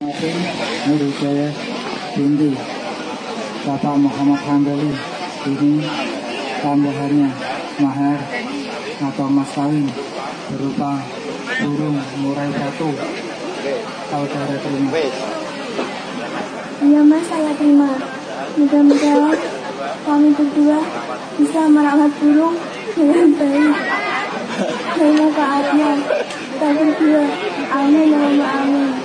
Murid saya binti Bapak Muhammad Hambali. Ini tambahannya mahar atau mas kawin berupa burung murai batu. Saudara terima. Iya mas, saya terima. Mudah-mudahan kami berdua bisa merawat burung dengan baik. Semoga aja kita berdua. Amin, amin.